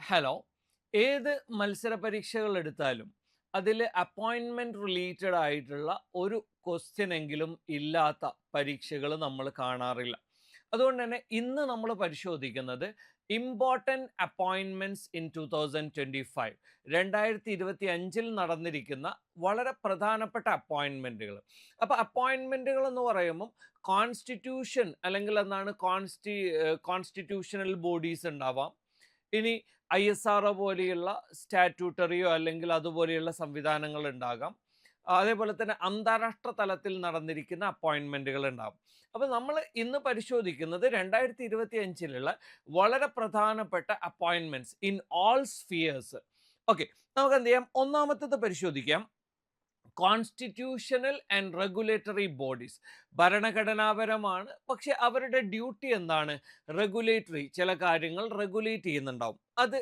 Hello. ഏത് മത്സര പരീക്ഷകൾ എടുത്താലും അതിൽ അപ്പോയിൻമെന്റ് റിലേറ്റഡ് ആയിട്ടുള്ള ഒരു ക്വസ്റ്റ്യൻ എങ്കിലും ഇല്ലാത്ത പരീക്ഷകൾ നമ്മൾ കാണാറില്ല. അതുകൊണ്ട് തന്നെ ഇന്ന് നമ്മൾ പരിശോധിക്കുന്നത് ഇമ്പോർട്ടൻറ്റ് അപ്പോയിൻമെന്റ്സ് ഇൻ 2025 2025 നടന്നിരിക്കുന്ന വളരെ പ്രധാനപ്പെട്ട അപ്പോയിൻമെന്റുകൾ. അപ്പോൾ അപ്പോയിൻമെന്റുകൾ എന്ന് പറയുമ്പം കോൺസ്റ്റിറ്റ്യൂഷൻ അല്ലെങ്കിൽ എന്താണ് കോൺസ്റ്റിറ്റ്യൂഷണൽ ബോഡീസ് ഉണ്ടാവാം. ഇനി ISRO പോലെയുള്ള സ്റ്റാറ്റ്യൂട്ടറിയോ അല്ലെങ്കിൽ അതുപോലെയുള്ള സംവിധാനങ്ങൾ ഉണ്ടാകാം. അതേപോലെ തന്നെ അന്താരാഷ്ട്ര തലത്തിൽ നടന്നിരിക്കുന്ന അപ്പോയിൻമെന്റുകൾ ഉണ്ടാകും. അപ്പോൾ നമ്മൾ ഇന്ന് പരിശോധിക്കുന്നത് 2025 വളരെ പ്രധാനപ്പെട്ട appointments in all spheres. Okay, നമുക്ക് എന്ത് ചെയ്യാം, ഒന്നാമത്തേത് പരിശോധിക്കാം. കോൺസ്റ്റിറ്റ്യൂഷണൽ ആൻഡ് റെഗുലേറ്ററി ബോഡീസ് ഭരണഘടനാപരമാണ്, പക്ഷെ അവരുടെ ഡ്യൂട്ടി എന്താണ്? റെഗുലേറ്ററി, ചില കാര്യങ്ങൾ റെഗുലേറ്റ് ചെയ്യുന്നുണ്ടാവും. അത്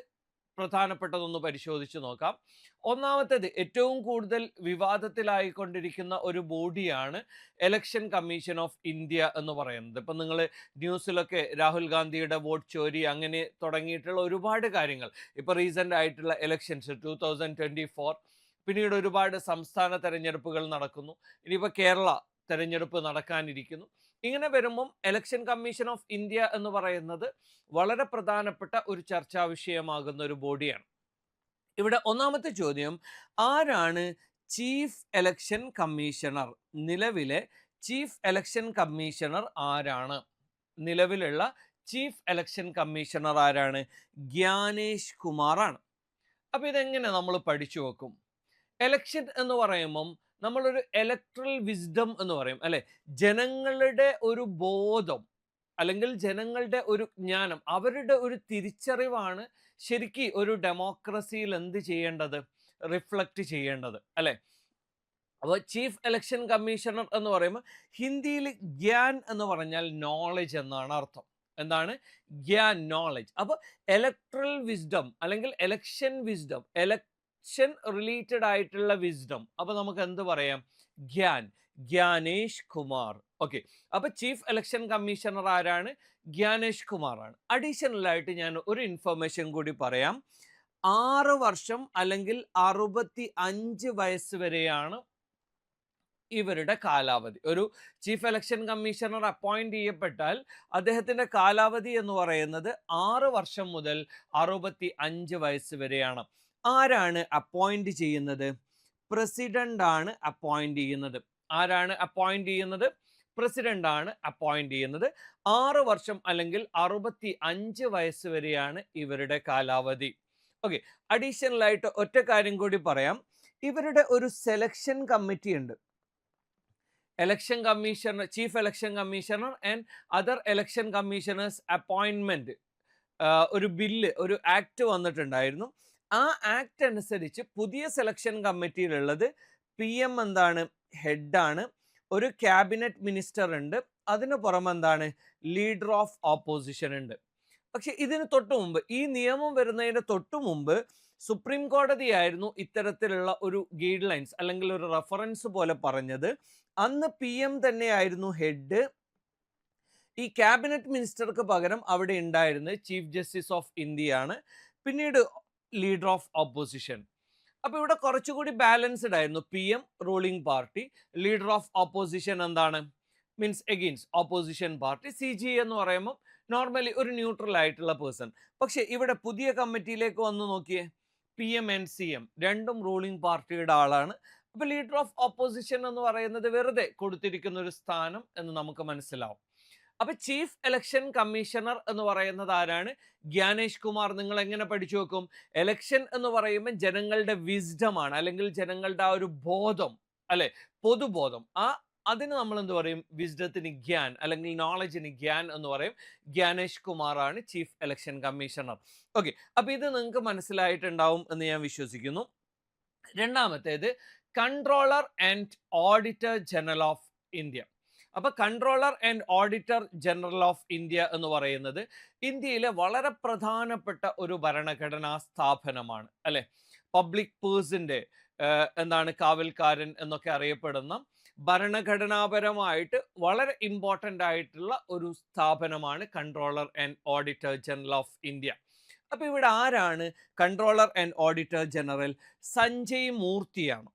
പ്രധാനപ്പെട്ടതൊന്ന് പരിശോധിച്ച് നോക്കാം. ഒന്നാമത്തേത് ഏറ്റവും കൂടുതൽ വിവാദത്തിലായിക്കൊണ്ടിരിക്കുന്ന ഒരു ബോഡിയാണ് ഇലക്ഷൻ കമ്മീഷൻ ഓഫ് ഇന്ത്യ എന്ന് പറയുന്നത്. ഇപ്പം നിങ്ങൾ ന്യൂസിലൊക്കെ രാഹുൽ ഗാന്ധിയുടെ വോട്ട് ചോരി അങ്ങനെ തുടങ്ങിയിട്ടുള്ള ഒരുപാട് കാര്യങ്ങൾ, ഇപ്പോൾ റീസെൻ്റ് ആയിട്ടുള്ള ഇലക്ഷൻസ് 2024, പിന്നീട് ഒരുപാട് സംസ്ഥാന തെരഞ്ഞെടുപ്പുകൾ നടക്കുന്നു, ഇനിയിപ്പോൾ കേരള തെരഞ്ഞെടുപ്പ് നടക്കാനിരിക്കുന്നു. ഇങ്ങനെ വരുമ്പം ഇലക്ഷൻ കമ്മീഷൻ ഓഫ് ഇന്ത്യ എന്ന് പറയുന്നത് വളരെ പ്രധാനപ്പെട്ട ഒരു ചർച്ചാ വിഷയമാകുന്ന ഒരു ബോഡിയാണ്. ഇവിടെ ഒന്നാമത്തെ ചോദ്യം, ആരാണ് ചീഫ് ഇലക്ഷൻ കമ്മീഷണർ? നിലവിലെ ചീഫ് ഇലക്ഷൻ കമ്മീഷണർ ആരാണ്? നിലവിലുള്ള ചീഫ് ഇലക്ഷൻ കമ്മീഷണർ ആരാണ്? ഗ്യാനേഷ് കുമാറാണ്. അപ്പോൾ ഇതെങ്ങനെ നമ്മൾ പഠിച്ചു വെക്കും? എലക്ഷൻ എന്ന് പറയുമ്പം നമ്മളൊരു ഇലക്ട്രൽ വിസ്ഡം എന്ന് പറയും അല്ലെ, ജനങ്ങളുടെ ഒരു ബോധം അല്ലെങ്കിൽ ജനങ്ങളുടെ ഒരു ജ്ഞാനം, അവരുടെ ഒരു തിരിച്ചറിവാണ് ശരിക്കും ഒരു ഡെമോക്രസിയിൽ എന്ത് ചെയ്യേണ്ടത്, റിഫ്ലക്റ്റ് ചെയ്യേണ്ടത് അല്ലെ. അപ്പോൾ ചീഫ് ഇലക്ഷൻ കമ്മീഷണർ എന്ന് പറയുമ്പോൾ ഹിന്ദിയിൽ ഗ്യാൻ എന്ന് പറഞ്ഞാൽ നോളജ് എന്നാണ് അർത്ഥം. എന്താണ് ഗ്യാൻ? നോളജ്. അപ്പോൾ ഇലക്ട്രൽ വിസ്ഡം അല്ലെങ്കിൽ എലക്ഷൻ വിസ്ഡം, ഇലക്ഷൻ റിലേറ്റഡ് ആയിട്ടുള്ള വിസ്ഡം, അപ്പോൾ നമുക്ക് എന്ത് പറയാം? ഗ്യാൻ. ഗ്യാനേഷ് കുമാർ. ഓക്കെ, അപ്പോൾ ചീഫ് ഇലക്ഷൻ കമ്മീഷണർ ആരാണ്? ഗ്യാനേഷ് കുമാർ ആണ്. അഡീഷണൽ ആയിട്ട് ഞാൻ ഒരു ഇൻഫർമേഷൻ കൂടി പറയാം. 6 വർഷം അല്ലെങ്കിൽ 65 വയസ്സ് വരെയാണ് ഇവരുടെ കാലാവധി. ഒരു ചീഫ് ഇലക്ഷൻ കമ്മീഷണർ അപ്പോയിന്റ് ചെയ്യപ്പെട്ടാൽ അദ്ദേഹത്തിന്റെ കാലാവധി എന്ന് പറയുന്നത് 6 വർഷം മുതൽ 65 വയസ്സ് വരെയാണ്. ആരാണ് അപ്പോയിന്റ് ചെയ്യുന്നത്? പ്രസിഡന്റ് ആണ് അപ്പോയിന്റ് ചെയ്യുന്നത്. ആരാണ് അപ്പോയിന്റ് ചെയ്യുന്നത്? പ്രസിഡന്റ് ആണ് അപ്പോയിന്റ് ചെയ്യുന്നത്. 6 വർഷം അല്ലെങ്കിൽ 65 വയസ്സ് വരെയാണ് ഇവരുടെ കാലാവധി. ഓക്കെ, അഡീഷണൽ ആയിട്ട് ഒറ്റ കാര്യം കൂടി പറയാം. ഇവരുടെ ഒരു സെലക്ഷൻ കമ്മിറ്റി ഉണ്ട്. Election commissioner, chief election commissioner and other election commissioners അപ്പോയിൻമെന്റ്, ഒരു ബില്ല്, ഒരു ആക്ട് വന്നിട്ടുണ്ടായിരുന്നു. ആ ആക്ട് അനുസരിച്ച് പുതിയ സെലക്ഷൻ കമ്മിറ്റിയിലുള്ളത് PM എന്താണ്? ഹെഡാണ്. ഒരു ക്യാബിനറ്റ് മിനിസ്റ്റർ ഉണ്ട്. അതിന് പുറമെ എന്താണ്? ലീഡർ ഓഫ് ഓപ്പോസിഷൻ ഉണ്ട്. പക്ഷെ ഇതിന് തൊട്ടു മുമ്പ്, ഈ നിയമം വരുന്നതിന് തൊട്ടു മുമ്പ് സുപ്രീം കോടതിയായിരുന്നു ഇത്തരത്തിലുള്ള ഒരു ഗൈഡ് ലൈൻസ് അല്ലെങ്കിൽ ഒരു റെഫറൻസ് പോലെ പറഞ്ഞത്. അന്ന് PM തന്നെയായിരുന്നു ഹെഡ്. ഈ ക്യാബിനറ്റ് മിനിസ്റ്റർക്ക് പകരം അവിടെ ഉണ്ടായിരുന്നത് ചീഫ് ജസ്റ്റിസ് ഓഫ് ഇന്ത്യയാണ്, പിന്നീട് ലീഡർ ഓഫ് ഓപ്പോസിഷൻ. അപ്പോൾ ഇവിടെ കുറച്ചുകൂടി ബാലൻസ്ഡ് ആയിരുന്നു. PM ruling party, leader of opposition എന്താണ്? Means against opposition party. CG എന്ന് പറയുമ്പോൾ നോർമലി ഒരു ന്യൂട്രൽ ആയിട്ടുള്ള പേഴ്സൺ. പക്ഷെ ഇവിടെ പുതിയ കമ്മിറ്റിയിലേക്ക് വന്ന് നോക്കിയേ, PM ആൻഡ് CM രണ്ടും റൂളിംഗ് പാർട്ടിയുടെ ആളാണ്. അപ്പോൾ ലീഡർ ഓഫ് ഓപ്പോസിഷൻ എന്ന് പറയുന്നത് വെറുതെ കൊടുത്തിരിക്കുന്ന ഒരു സ്ഥാനം എന്ന് നമുക്ക് മനസ്സിലാവും. അപ്പൊ ചീഫ് ഇലക്ഷൻ കമ്മീഷണർ എന്ന് പറയുന്നത് ആരാണ്? ഗ്യാനേഷ് കുമാർ. നിങ്ങൾ എങ്ങനെ പഠിച്ചു വെക്കും? എലക്ഷൻ എന്ന് പറയുമ്പോൾ ജനങ്ങളുടെ വിസ്ഡം ആണ്, അല്ലെങ്കിൽ ജനങ്ങളുടെ ആ ഒരു ബോധം അല്ലെ, പൊതുബോധം. അതിന് നമ്മൾ എന്ത് പറയും? വിസ്ഡത്തിന് ഗ്യാൻ അല്ലെങ്കിൽ നോളജിന് ഗ്യാൻ എന്ന് പറയും. ഗ്യാനേഷ് കുമാർ ആണ് ചീഫ് ഇലക്ഷൻ കമ്മീഷണർ. ഓക്കെ, അപ്പൊ ഇത് നിങ്ങൾക്ക് മനസ്സിലായിട്ടുണ്ടാവും എന്ന് ഞാൻ വിശ്വസിക്കുന്നു. രണ്ടാമത്തേത് controller and auditor general of India. അപ്പൊ controller and auditor general of India എന്ന് പറയുന്നത് ഇന്ത്യയിലെ വളരെ പ്രധാനപ്പെട്ട ഒരു ഭരണഘടനാ സ്ഥാപനമാണ് അല്ലെ. പബ്ലിക് പേഴ്സിന്റെ എന്താണ് കാവൽക്കാരൻ എന്നൊക്കെ അറിയപ്പെടുന്ന ഭരണഘടനാപരമായിട്ട് വളരെ ഇമ്പോർട്ടൻ്റ് ആയിട്ടുള്ള ഒരു സ്ഥാപനമാണ് controller and auditor general of India. അപ്പൊ ഇവിടെ ആരാണ് controller and auditor general? Sanjay മൂർത്തിയാണ്.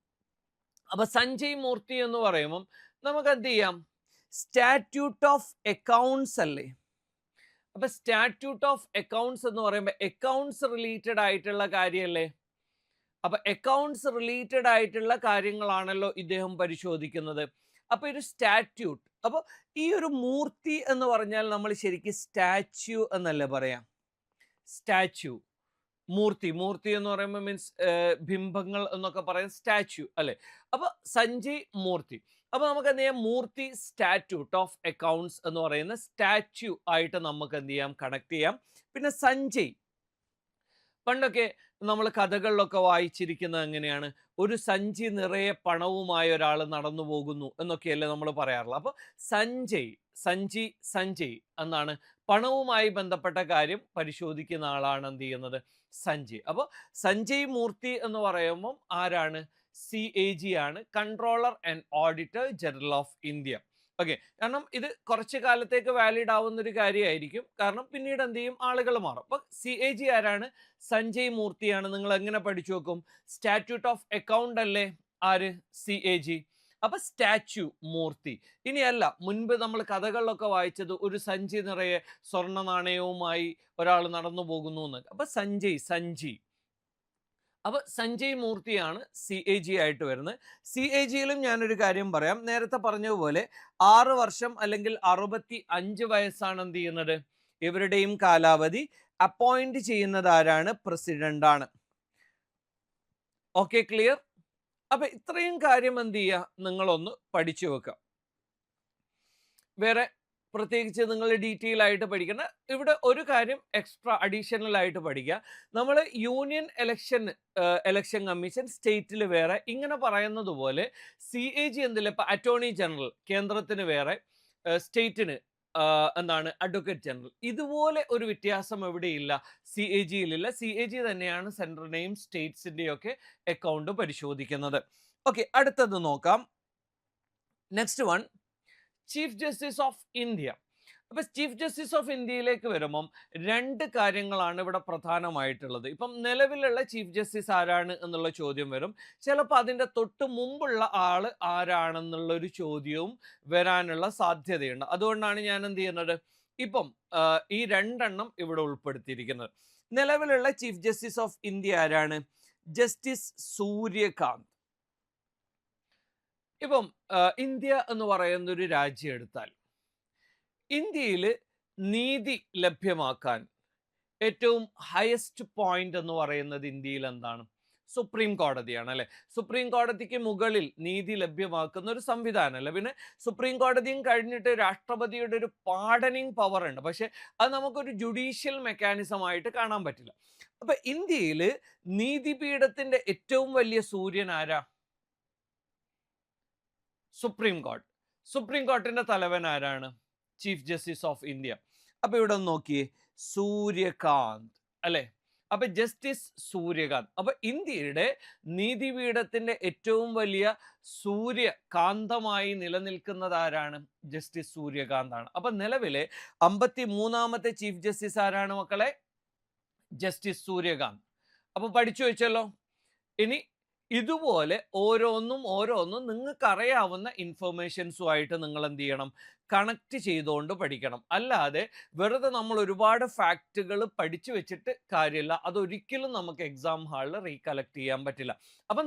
അപ്പൊ സഞ്ജയ് മൂർത്തി എന്ന് പറയുമ്പം നമുക്ക് എന്ത് ചെയ്യാം, സ്റ്റാറ്റ്യൂട്ട് ഓഫ് അക്കൗണ്ട്സ് അല്ലേ? അപ്പൊ സ്റ്റാറ്റ്യൂട്ട് ഓഫ് അക്കൗണ്ട്സ് എന്ന് പറയുമ്പോൾ അക്കൗണ്ട്സ് റിലേറ്റഡ് ആയിട്ടുള്ള കാര്യമല്ലേ? അപ്പൊ അക്കൗണ്ട്സ് റിലേറ്റഡ് ആയിട്ടുള്ള കാര്യങ്ങളാണല്ലോ ഇദ്ദേഹം പരിശോധിക്കുന്നത്. അപ്പൊ ഒരു സ്റ്റാറ്റ്യൂട്ട്, അപ്പൊ ഈ ഒരു മൂർത്തി എന്ന് പറഞ്ഞാൽ നമ്മൾ ശരിക്കും സ്റ്റാച്യു എന്നല്ലേ പറയാം? സ്റ്റാച്യു, മൂർത്തി, മൂർത്തി എന്ന് പറയുമ്പോൾ മീൻസ് ബിംബങ്ങൾ എന്നൊക്കെ പറയുന്ന സ്റ്റാച്യു അല്ലെ? അപ്പൊ സഞ്ജയ് മൂർത്തി. അപ്പൊ നമുക്ക് എന്ത് ചെയ്യാം, മൂർത്തി സ്റ്റാറ്റ്യൂട്ട് ഓഫ് അക്കൗണ്ട്സ് എന്ന് പറയുന്ന സ്റ്റാച്യു ആയിട്ട് നമുക്ക് എന്ത് ചെയ്യാം, കണക്ട് ചെയ്യാം. പിന്നെ സഞ്ജയ്, പണ്ടൊക്കെ നമ്മൾ കഥകളിലൊക്കെ വായിച്ചിരിക്കുന്നത് എങ്ങനെയാണ്, ഒരു സഞ്ചി നിറയെ പണവുമായി ഒരാൾ നടന്നു പോകുന്നു എന്നൊക്കെയല്ലേ നമ്മൾ പറയാറുള്ളത്. അപ്പൊ സഞ്ജയ്, സഞ്ജയ് എന്നാണ് പണവുമായി ബന്ധപ്പെട്ട കാര്യം പരിശോധിക്കുന്ന ആളാണ് എന്ത് ചെയ്യുന്നത്, സഞ്ജയ്. അപ്പോൾ സഞ്ജയ് മൂർത്തി എന്ന് പറയുമ്പം ആരാണ്? CAG ആണ്, controller and auditor general of India. Okay, കാരണം ഇത് കുറച്ച് കാലത്തേക്ക് വാലിഡ് ആവുന്ന ഒരു കാര്യമായിരിക്കും, കാരണം പിന്നീട് എന്ത് ചെയ്യും, ആളുകൾ മാറും. അപ്പൊ CAG ആരാണ്? സഞ്ജയ് മൂർത്തിയാണ്. നിങ്ങൾ എങ്ങനെ പഠിച്ചു വെക്കും? സ്റ്റാറ്റ്യൂട്ട് ഓഫ് അക്കൗണ്ട് അല്ലേ ആര്? CAG. അപ്പൊ സ്റ്റാച്യു മൂർത്തി. ഇനിയല്ല, മുൻപ് നമ്മൾ കഥകളിലൊക്കെ വായിച്ചത് ഒരു സഞ്ചി നിറയെ സ്വർണ്ണ നാണയവുമായി ഒരാൾ നടന്നു പോകുന്നു എന്ന്. അപ്പൊ സഞ്ജയ്. അപ്പൊ സഞ്ജയ് മൂർത്തിയാണ് CAG ആയിട്ട് വരുന്നത്. CAGയിലും ഞാനൊരു കാര്യം പറയാം. നേരത്തെ പറഞ്ഞതുപോലെ 6 വർഷം അല്ലെങ്കിൽ 65 വയസ്സാണ് എന്ത് ചെയ്യുന്നത്, ഇവരുടെയും കാലാവധി. അപ്പോയിന്റ് ചെയ്യുന്നത് ആരാണ്? പ്രസിഡന്റ് ആണ്. Okay, clear? അപ്പൊ ഇത്രയും കാര്യം എന്ത് ചെയ്യുക, നിങ്ങളൊന്ന് പഠിച്ചു വെക്കുക. വേറെ പ്രത്യേകിച്ച് നിങ്ങൾ ഡീറ്റെയിൽ ആയിട്ട് പഠിക്കണം. ഇവിടെ ഒരു കാര്യം എക്സ്ട്രാ അഡീഷണൽ ആയിട്ട് പഠിക്കുക. നമ്മൾ യൂണിയൻ ഇലക്ഷൻ കമ്മീഷൻ സ്റ്റേറ്റിൽ വേറെ, ഇങ്ങനെ പറയുന്നത് പോലെ CAG എന്തില്ല, ഇപ്പൊ അറ്റോർണി ജനറൽ കേന്ദ്രത്തിന് വേറെ, സ്റ്റേറ്റിന് എന്താണ് അഡ്വക്കേറ്റ് ജനറൽ. ഇതുപോലെ ഒരു വ്യത്യാസം എവിടെയില്ല, CAGയിലില്ല. CAG തന്നെയാണ് സെൻട്രലിനെയും സ്റ്റേറ്റ്സിന്റെയും ഒക്കെ അക്കൗണ്ട് പരിശോധിക്കുന്നത്. ഓക്കെ, അടുത്തത് നോക്കാം. Next one, chief justice of India. അപ്പൊ ചീഫ് ജസ്റ്റിസ് ഓഫ് ഇന്ത്യയിലേക്ക് വരുമ്പം 2 കാര്യങ്ങളാണ് ഇവിടെ പ്രധാനമായിട്ടുള്ളത്. ഇപ്പം നിലവിലുള്ള ചീഫ് ജസ്റ്റിസ് ആരാണ് എന്നുള്ള ചോദ്യം വരും. ചിലപ്പോൾ അതിൻ്റെ തൊട്ട് മുമ്പുള്ള ആള് ആരാണെന്നുള്ള ഒരു ചോദ്യവും വരാനുള്ള സാധ്യതയുണ്ട്. അതുകൊണ്ടാണ് ഞാൻ എന്ത് ചെയ്യുന്നത്, ഇപ്പം ഈ 2 എണ്ണം ഇവിടെ ഉൾപ്പെടുത്തിയിരിക്കുന്നത്. നിലവിലുള്ള ചീഫ് ജസ്റ്റിസ് ഓഫ് ഇന്ത്യ ആരാണ്? ജസ്റ്റിസ് സൂര്യകാന്ത്. ഇപ്പം ഇന്ത്യ എന്ന് പറയുന്ന ഒരു രാജ്യം എടുത്താൽ, ഇന്ത്യയിൽ നീതി ലഭ്യമാക്കാൻ ഏറ്റവും ഹയസ്റ്റ് പോയിന്റ് എന്ന് പറയുന്നത് ഇന്ത്യയിൽ എന്താണ്? സുപ്രീം കോടതിയാണ് അല്ലെ? സുപ്രീം കോടതിക്ക് മുകളിൽ നീതി ലഭ്യമാക്കുന്ന ഒരു സംവിധാനമല്ല. പിന്നെ സുപ്രീം കോടതിയും കഴിഞ്ഞിട്ട് രാഷ്ട്രപതിയുടെ ഒരു പാർഡനിങ് പവർ ഉണ്ട്, പക്ഷെ അത് നമുക്കൊരു ജുഡീഷ്യൽ മെക്കാനിസം ആയിട്ട് കാണാൻ പറ്റില്ല. അപ്പൊ ഇന്ത്യയിൽ നീതിപീഠത്തിന്റെ ഏറ്റവും വലിയ സൂര്യൻ ആരാ? Supreme court. സുപ്രീം കോർട്ടിന്റെ തലവൻ ആരാണ്? Chief justice of India. അപ്പൊ ഇവിടെ ഒന്ന് നോക്കിയേ, സൂര്യകാന്ത് അല്ലെ? അപ്പൊ ജസ്റ്റിസ് സൂര്യകാന്ത്. അപ്പൊ ഇന്ത്യയുടെ നീതിപീഠത്തിന്റെ ഏറ്റവും വലിയ സൂര്യകാന്തമായി നിലനിൽക്കുന്നത് ആരാണ്? ജസ്റ്റിസ് സൂര്യകാന്ത് ആണ്. അപ്പൊ നിലവിലെ 53ാമത്തെ ചീഫ് ജസ്റ്റിസ് ആരാണ് മക്കളെ? ജസ്റ്റിസ് സൂര്യകാന്ത്. അപ്പൊ പഠിച്ചു വെച്ചല്ലോ. ഇനി ഇതുപോലെ ഓരോന്നും നിങ്ങൾക്ക് അറിയാവുന്ന ഇൻഫർമേഷൻസുമായിട്ട് നിങ്ങൾ എന്ത് ചെയ്യണം, കണക്ട് ചെയ്തുകൊണ്ട് പഠിക്കണം. അല്ലാതെ വെറുതെ നമ്മൾ ഒരുപാട് ഫാക്റ്റുകൾ പഠിച്ചു വെച്ചിട്ട് കാര്യമില്ല. അതൊരിക്കലും നമുക്ക് എക്സാം ഹാളിൽ റീകളക്ട് ചെയ്യാൻ പറ്റില്ല. അപ്പം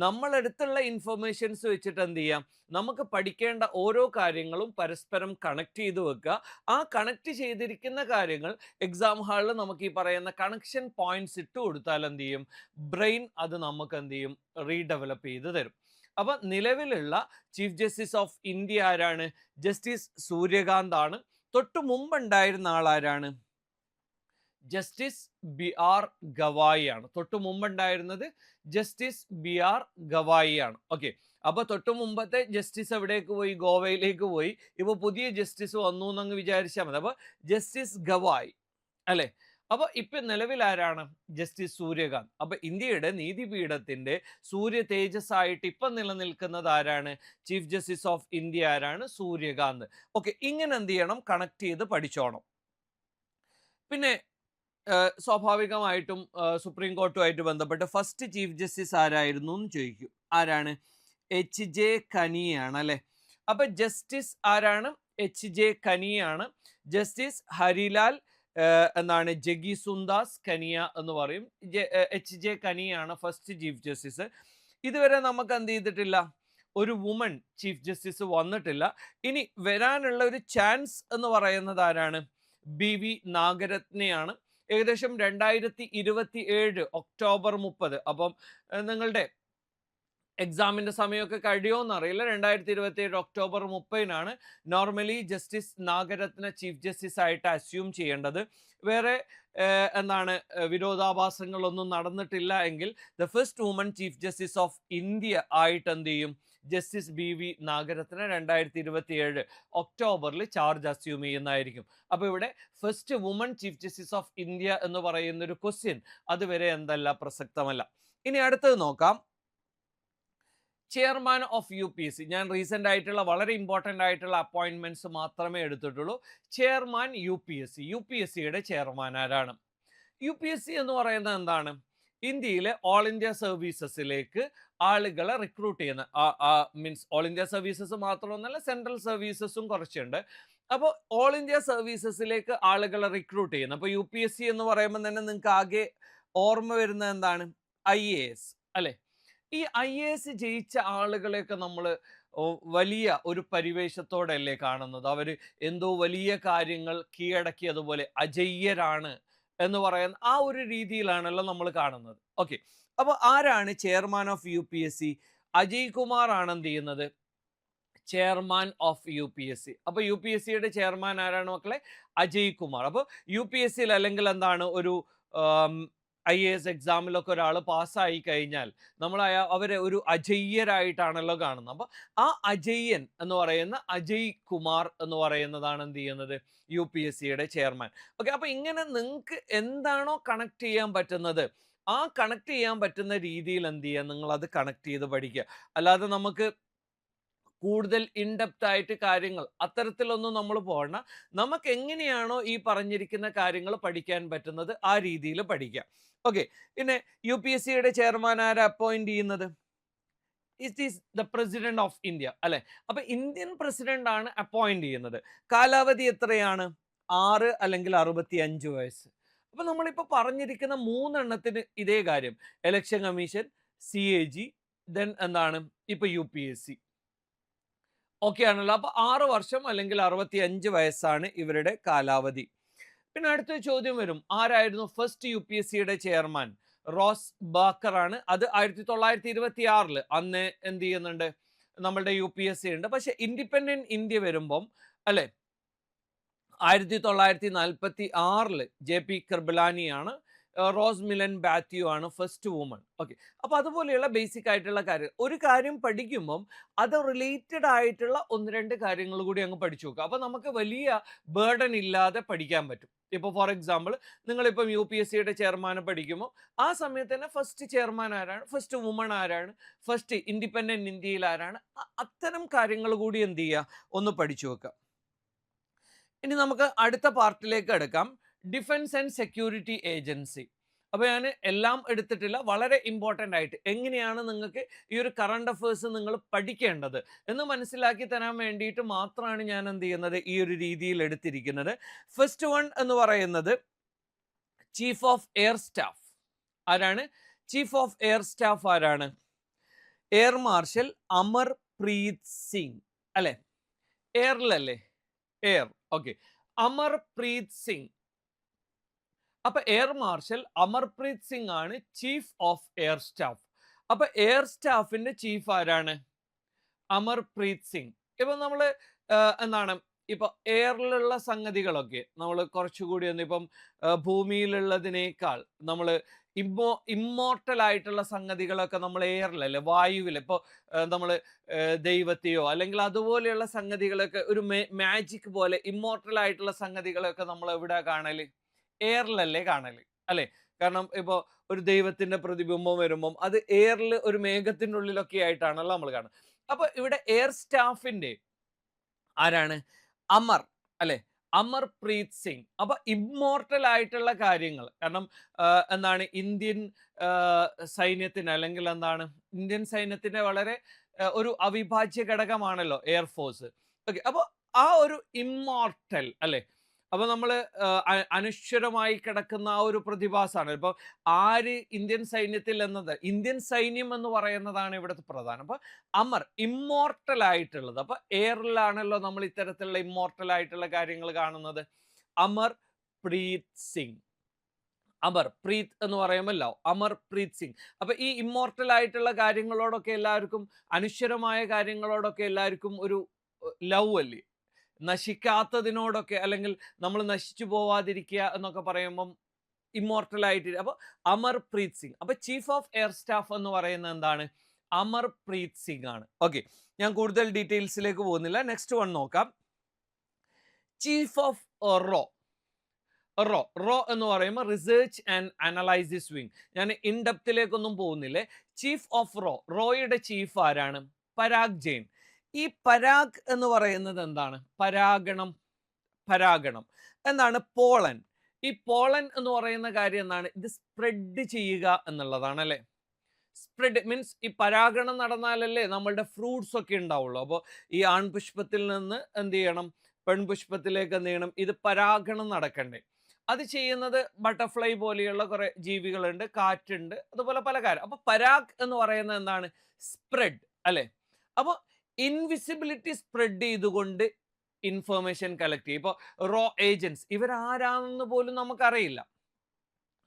നമ്മളെടുത്തുള്ള ഇൻഫർമേഷൻസ് വെച്ചിട്ട് എന്ത് ചെയ്യാം, നമുക്ക് പഠിക്കേണ്ട ഓരോ കാര്യങ്ങളും പരസ്പരം കണക്ട് ചെയ്ത് വെക്കുക. ആ കണക്ട് ചെയ്തിരിക്കുന്ന കാര്യങ്ങൾ എക്സാം ഹാളിൽ നമുക്ക് ഈ പറയുന്ന കണക്ഷൻ പോയിന്റ്സ് ഇട്ട് കൊടുത്താൽ എന്ത് ചെയ്യും, ബ്രെയിൻ അത് നമുക്ക് എന്ത് ചെയ്യും, റീഡെവലപ്പ് ചെയ്ത് തരും. അപ്പൊ നിലവിലുള്ള ചീഫ് ജസ്റ്റിസ് ഓഫ് ഇന്ത്യ ആരാണ്? ജസ്റ്റിസ് സൂര്യകാന്ത് ആണ്. തൊട്ടു മുമ്പുണ്ടായിരുന്ന ആളാരാണ്? ജസ്റ്റിസ് BR ഗവായി ആണ്. തൊട്ടു മുമ്പുണ്ടായിരുന്നത് ജസ്റ്റിസ് BR ഗവായി ആണ്. ഓക്കെ, അപ്പൊ തൊട്ടു മുമ്പത്തെ ജസ്റ്റിസ് എവിടേക്ക് പോയി? ഗോവയിലേക്ക് പോയി. ഇപ്പൊ പുതിയ ജസ്റ്റിസ് വന്നു എന്നങ്ങ് വിചാരിച്ചാൽ മതി. അപ്പൊ ജസ്റ്റിസ് ഗവായി അല്ലെ? അപ്പൊ ഇപ്പൊ നിലവിൽ ആരാണ്? ജസ്റ്റിസ് സൂര്യകാന്ത്. അപ്പൊ ഇന്ത്യയുടെ നീതിപീഠത്തിന്റെ സൂര്യ തേജസ് ആയിട്ട് ഇപ്പൊ നിലനിൽക്കുന്നത് ആരാണ്? ചീഫ് ജസ്റ്റിസ് ഓഫ് ഇന്ത്യ ആരാണ്? സൂര്യകാന്ത്. ഓക്കെ, ഇങ്ങനെ എന്ത് ചെയ്യണം, കണക്ട് ചെയ്ത് പഠിച്ചോണം. പിന്നെ സ്വാഭാവികമായിട്ടും സുപ്രീം കോർട്ടുമായിട്ട് ബന്ധപ്പെട്ട് ഫസ്റ്റ് ചീഫ് ജസ്റ്റിസ് ആരായിരുന്നു എന്ന് ചോദിക്കും. ആരാണ്? എച്ച് ജെ കനിയാണ് അല്ലെ. അപ്പൊ ജസ്റ്റിസ് ആരാണ്? എച്ച് ജെ കനിയാണ്. ജസ്റ്റിസ് ഹരിലാൽ എന്താണ് ജഗിസുന്ദാസ് കനിയ എന്ന് പറയും. എച്ച് ജെ കനിയാണ് ഫസ്റ്റ് ചീഫ് ജസ്റ്റിസ്. ഇതുവരെ നമുക്ക് എന്ത് ചെയ്തിട്ടില്ല, ഒരു വുമൺ ചീഫ് ജസ്റ്റിസ് വന്നിട്ടില്ല. ഇനി വരാനുള്ള ഒരു ചാൻസ് എന്ന് പറയുന്നത് ആരാണ്? ബി വി നാഗരത്നയാണ്. ഏകദേശം 2027 ഒക്ടോബർ 30. അപ്പം നിങ്ങളുടെ എക്സാമിന്റെ സമയമൊക്കെ കഴിയുമോന്ന് അറിയില്ല. 2027 October 30 normally justice Nagarathna chief justice ആയിട്ട് അസ്യൂം ചെയ്യേണ്ടത്. വേറെ എന്താണ് വിരോധാഭാസങ്ങളൊന്നും നടന്നിട്ടില്ല എങ്കിൽ the first woman chief justice of India ആയിട്ട് എന്ത് ചെയ്യും? ജസ്റ്റിസ് ബി വി നാഗരത്ന 2027 ഒക്ടോബറിൽ ചാർജ് അസ്യൂം ചെയ്യുന്നതായിരിക്കും. അപ്പൊ ഇവിടെ first woman chief justice of India എന്ന് പറയുന്ന ഒരു ക്വസ്റ്റ്യൻ അതുവരെ എന്തല്ല, പ്രസക്തമല്ല. ഇനി അടുത്തത് നോക്കാം. Chairman of U P S C. ഞാൻ റീസെൻ്റ് ആയിട്ടുള്ള വളരെ ഇമ്പോർട്ടൻ്റ് ആയിട്ടുള്ള അപ്പോയിൻമെൻറ്റ്സ് മാത്രമേ എടുത്തിട്ടുള്ളൂ. Chairman U P S C. U P S സിയുടെ ചെയർമാൻ ആരാണ്? യു പി എസ് സി എന്ന് പറയുന്നത് എന്താണ്? ഇന്ത്യയിലെ ഓൾ ഇന്ത്യ സർവീസസിലേക്ക് ആളുകളെ റിക്രൂട്ട് ചെയ്യുന്ന, മീൻസ് ഓൾ ഇന്ത്യ സർവീസസ് മാത്രമൊന്നല്ല, സെൻട്രൽ സർവീസസും കുറച്ചുണ്ട്. അപ്പോൾ ഓൾ ഇന്ത്യ സർവീസസിലേക്ക് ആളുകളെ റിക്രൂട്ട് ചെയ്യുന്നത്. അപ്പോൾ യു പി എസ് സി എന്ന് പറയുമ്പോൾ തന്നെ നിങ്ങൾക്ക് ആകെ ഓർമ്മ വരുന്നത് എന്താണ്? IAS അല്ലേ? ഈ IAS ജയിച്ച ആളുകളെയൊക്കെ നമ്മൾ വലിയ ഒരു പരിവേഷത്തോടെയല്ലേ കാണുന്നത്. അവർ എന്തോ വലിയ കാര്യങ്ങൾ കീഴടക്കിയതുപോലെ അജയ്യരാണ് എന്ന് പറയുന്ന ആ ഒരു രീതിയിലാണല്ലോ നമ്മൾ കാണുന്നത്. ഓക്കെ, അപ്പോൾ ആരാണ് chairman of U P S C? Ajay Kumar ആണ് എന്ത് ചെയ്യുന്നത്? Chairman of U P S C. അപ്പോൾ യു പി എസ് സിയുടെ ചെയർമാൻ ആരാണ് മക്കളെ? അജയ് കുമാർ. അപ്പോൾ യു പി എസ് സിയിൽ അല്ലെങ്കിൽ എന്താണ് ഒരു IAS എക്സാമിലൊക്കെ ഒരാൾ പാസ്സായി കഴിഞ്ഞാൽ നമ്മൾ അവരെ ഒരു അജയ്യരായിട്ടാണല്ലോ കാണുന്നത്. അപ്പോൾ ആ അജയ്യൻ എന്ന് പറയുന്ന അജയ് കുമാർ എന്ന് പറയുന്നതാണ് എന്ത് ചെയ്യുന്നത്? യു പി എസ് സിയുടെ ചെയർമാൻ. ഓക്കെ, അപ്പോൾ ഇങ്ങനെ നിങ്ങൾക്ക് എന്താണോ കണക്ട് ചെയ്യാൻ പറ്റുന്നത് ആ കണക്ട് ചെയ്യാൻ പറ്റുന്ന രീതിയിൽ എന്ത് ചെയ്യുക, നിങ്ങൾ അത് കണക്ട് ചെയ്ത് പഠിക്കുക. അല്ലാതെ നമുക്ക് കൂടുതൽ ഇൻഡെപ്ത് ആയിട്ട് കാര്യങ്ങൾ അത്തരത്തിലൊന്നും നമ്മൾ പോകണ്ട. നമുക്ക് എങ്ങനെയാണോ ഈ പറഞ്ഞിരിക്കുന്ന കാര്യങ്ങൾ പഠിക്കാൻ പറ്റുന്നത് ആ രീതിയിൽ പഠിക്കാം. ഓക്കെ, പിന്നെ യു പി എസ് സിയുടെ ചെയർമാൻ ആരെ അപ്പോയിന്റ് ചെയ്യുന്നത്? It is the president of India അല്ലെ. അപ്പൊ ഇന്ത്യൻ പ്രസിഡന്റ് ആണ് അപ്പോയിന്റ് ചെയ്യുന്നത്. കാലാവധി എത്രയാണ്? 6 അല്ലെങ്കിൽ 65 വയസ്സ്. അപ്പൊ നമ്മളിപ്പോ പറഞ്ഞിരിക്കുന്ന 3 എണ്ണത്തിന് ഇതേ കാര്യം. ഇലക്ഷൻ കമ്മീഷൻ, CAG, ദെൻ എന്താണ് ഇപ്പൊ U P S C. Okay ആണല്ലോ. അപ്പൊ 6 വർഷം അല്ലെങ്കിൽ 65 വയസ്സാണ് ഇവരുടെ കാലാവധി. പിന്നെ അടുത്ത ചോദ്യം വരും, ആരായിരുന്നു ഫസ്റ്റ് യു പി എസ് സിയുടെ ചെയർമാൻ? റോസ് ബാക്കർ ആണ്. അത് 1926 അന്ന് എന്ത് ചെയ്യുന്നുണ്ട്, നമ്മളുടെ യു പി എസ് സി ഉണ്ട്. പക്ഷെ ഇൻഡിപെൻഡന്റ് ഇന്ത്യ വരുമ്പം അല്ലെ 1946 JP കൃപലാനിയാണ്. റോസ് മിലൻ ബാത്യു ആണ് ഫസ്റ്റ് വുമൺ. ഓക്കെ, അപ്പൊ അതുപോലെയുള്ള ബേസിക് ആയിട്ടുള്ള കാര്യം, ഒരു കാര്യം പഠിക്കുമ്പം അത് റിലേറ്റഡ് ആയിട്ടുള്ള 1-2 കാര്യങ്ങൾ കൂടി അങ്ങ് പഠിച്ചു നോക്കുക. അപ്പൊ നമുക്ക് വലിയ ബേർഡൻ ഇല്ലാതെ പഠിക്കാൻ പറ്റും. ഇപ്പൊ ഫോർ എക്സാമ്പിൾ നിങ്ങളിപ്പം യു പി എസ് സിയുടെ ചെയർമാനെ പഠിക്കുമ്പോൾ ആ സമയത്ത് തന്നെ ഫസ്റ്റ് ചെയർമാൻ ആരാണ്, ഫസ്റ്റ് വുമൺ ആരാണ്, ഫസ്റ്റ് ഇൻഡിപെൻഡന്റ് ഇന്ത്യയിൽ ആരാണ്, അത്തരം കാര്യങ്ങൾ കൂടി എന്ത് ചെയ്യുക, ഒന്ന് പഠിച്ചു വെക്കുക. ഇനി നമുക്ക് അടുത്ത പാർട്ടിലേക്ക് എടുക്കാം, ഡിഫൻസ് ആൻഡ് സെക്യൂരിറ്റി ഏജൻസി. അപ്പോൾ ഞാൻ എല്ലാം എടുത്തിട്ടില്ല, വളരെ ഇമ്പോർട്ടൻ്റ് ആയിട്ട് എങ്ങനെയാണ് നിങ്ങൾക്ക് ഈ ഒരു കറണ്ട് അഫേഴ്സ് നിങ്ങൾ പഠിക്കേണ്ടത് എന്ന് മനസ്സിലാക്കി തരാൻ വേണ്ടിയിട്ട് മാത്രമാണ് ഞാൻ എന്ത് ചെയ്യുന്നത്, ഈ ഒരു രീതിയിൽ എടുത്തിരിക്കുന്നത്. ഫസ്റ്റ് വൺ എന്ന് പറയുന്നത് ചീഫ് ഓഫ് എയർ സ്റ്റാഫ്. ആരാണ് ചീഫ് ഓഫ് എയർ സ്റ്റാഫ്? ആരാണ്? എയർ മാർഷൽ അമർപ്രീത് സിംഗ് അല്ലെ. എയറിലല്ലേ, എയർ. ഓക്കെ, അമർപ്രീത് സിംഗ്. അപ്പൊ എയർ മാർഷൽ അമർപ്രീത് സിംഗ് ആണ് ചീഫ് ഓഫ് എയർ സ്റ്റാഫ്. അപ്പൊ എയർ സ്റ്റാഫിന്റെ ചീഫ് ആരാണ്? അമർപ്രീത് സിംഗ്. ഇപ്പൊ നമ്മള് എന്താണ് ഇപ്പൊ എയറിലുള്ള സംഗതികളൊക്കെ നമ്മൾ കുറച്ചുകൂടി ഒന്ന് ഇപ്പം ഭൂമിയിലുള്ളതിനേക്കാൾ നമ്മൾ ഇമ്മോർട്ടൽ ആയിട്ടുള്ള സംഗതികളൊക്കെ നമ്മൾ എയറിലല്ലേ, വായുവിൽ. ഇപ്പോൾ നമ്മൾ ദൈവത്തെയോ അല്ലെങ്കിൽ അതുപോലെയുള്ള സംഗതികളൊക്കെ ഒരു മാജിക് പോലെ ഇമ്മോർട്ടൽ ആയിട്ടുള്ള സംഗതികളൊക്കെ നമ്മൾ എവിടെ കാണല്? എയറിലല്ലേ കാണല് അല്ലെ. കാരണം ഇപ്പോൾ ഒരു ദൈവത്തിന്റെ പ്രതിബിംബം വരുമ്പം അത് എയറിൽ ഒരു മേഘത്തിൻ്റെ ഉള്ളിലൊക്കെ ആയിട്ടാണല്ലോ നമ്മൾ കാണുന്നത്. അപ്പൊ ഇവിടെ എയർ സ്റ്റാഫിന്റെ ആരാണ്? അമർ അല്ലെ. അമർപ്രീത് സിംഗ്. അപ്പൊ ഇമ്മോർട്ടൽ ആയിട്ടുള്ള കാര്യങ്ങൾ, കാരണം എന്താണ് ഇന്ത്യൻ സൈന്യത്തിന്, അല്ലെങ്കിൽ എന്താണ് ഇന്ത്യൻ സൈന്യത്തിന്റെ വളരെ ഒരു അവിഭാജ്യ ഘടകമാണല്ലോ എയർഫോഴ്സ്. ഓക്കെ, അപ്പൊ ആ ഒരു ഇമ്മോർട്ടൽ അല്ലെ, അപ്പൊ നമ്മള് അനശ്വരമായി കിടക്കുന്ന ആ ഒരു പ്രതിഭാസമാണ്. ഇപ്പൊ ആര് ഇന്ത്യൻ സൈന്യത്തിൽ എന്നത്, ഇന്ത്യൻ സൈന്യം എന്ന് പറയുന്നതാണ് ഇവിടുത്തെ പ്രധാനം. അപ്പൊ അമർ, ഇമ്മോർട്ടൽ ആയിട്ടുള്ളത്. അപ്പൊ എയറിലാണല്ലോ നമ്മൾ ഇത്തരത്തിലുള്ള ഇമ്മോർട്ടൽ ആയിട്ടുള്ള കാര്യങ്ങൾ കാണുന്നത്. അമർ പ്രീത് സിംഗ്. അമർ പ്രീത് എന്ന് പറയുമല്ലോ, അമർ പ്രീത് സിംഗ്. അപ്പൊ ഈ ഇമ്മോർട്ടൽ ആയിട്ടുള്ള കാര്യങ്ങളോടൊക്കെ എല്ലാവർക്കും, അനശ്വരമായ കാര്യങ്ങളോടൊക്കെ എല്ലാവർക്കും ഒരു ലവ് അല്ലേ, നശിക്കാത്തതിനോടൊക്കെ, അല്ലെങ്കിൽ നമ്മൾ നശിച്ചു പോവാതിരിക്കുക എന്നൊക്കെ പറയുമ്പം ഇമ്മോർട്ടൽ ആയിട്ട്. അപ്പൊ അമർപ്രീത് സിംഗ്. അപ്പൊ ചീഫ് ഓഫ് എയർ സ്റ്റാഫ് എന്ന് പറയുന്നത് എന്താണ്? അമർപ്രീത് സിംഗ് ആണ്. ഓക്കെ, ഞാൻ കൂടുതൽ ഡീറ്റെയിൽസിലേക്ക് പോകുന്നില്ല. നെക്സ്റ്റ് വൺ നോക്കാം. ചീഫ് ഓഫ് റോ. റോ എന്ന് പറയുമ്പോൾ റിസർച്ച് ആൻഡ് അനലൈസിസ് വിങ്. ഞാൻ ഇൻഡെപ്തിലേക്കൊന്നും പോകുന്നില്ലേ. ചീഫ് ഓഫ് റോയുടെ ചീഫ് ആരാണ്? പരാഗ് ജെയിൻ. ഈ പരാഗ് എന്ന് പറയുന്നത് എന്താണ്? പരാഗണം എന്താണ്? പോളൻ. ഈ പോളൻ എന്ന് പറയുന്ന കാര്യം എന്താണ്? ഇത് സ്പ്രെഡ് ചെയ്യുക എന്നുള്ളതാണ് അല്ലെ. സ്പ്രെഡ് മീൻസ് ഈ പരാഗണം നടന്നാലല്ലേ നമ്മളുടെ ഫ്രൂട്ട്സ് ഒക്കെ ഉണ്ടാവുള്ളൂ. അപ്പോൾ ഈ ആൺപുഷ്പത്തിൽ നിന്ന് എന്ത് ചെയ്യണം? പെൺപുഷ്പത്തിലേക്ക് എന്ത് ചെയ്യണം? ഇത് പരാഗണം നടക്കണ്ടേ. അത് ചെയ്യുന്നത് ബട്ടർഫ്ലൈ പോലെയുള്ള കുറെ ജീവികളുണ്ട്, കാറ്റുണ്ട്, അതുപോലെ പല കാര്യം. അപ്പൊ പരാഗ് എന്ന് പറയുന്നത് എന്താണ്? സ്പ്രെഡ് അല്ലെ. അപ്പൊ ഇൻവിസിബിലിറ്റി സ്പ്രെഡ് ചെയ്തുകൊണ്ട് ഇൻഫർമേഷൻ കളക്ട് ചെയ്യും. ഇപ്പോൾ റോ ഏജൻസ് ഇവരാരാണെന്ന് പോലും നമുക്കറിയില്ല.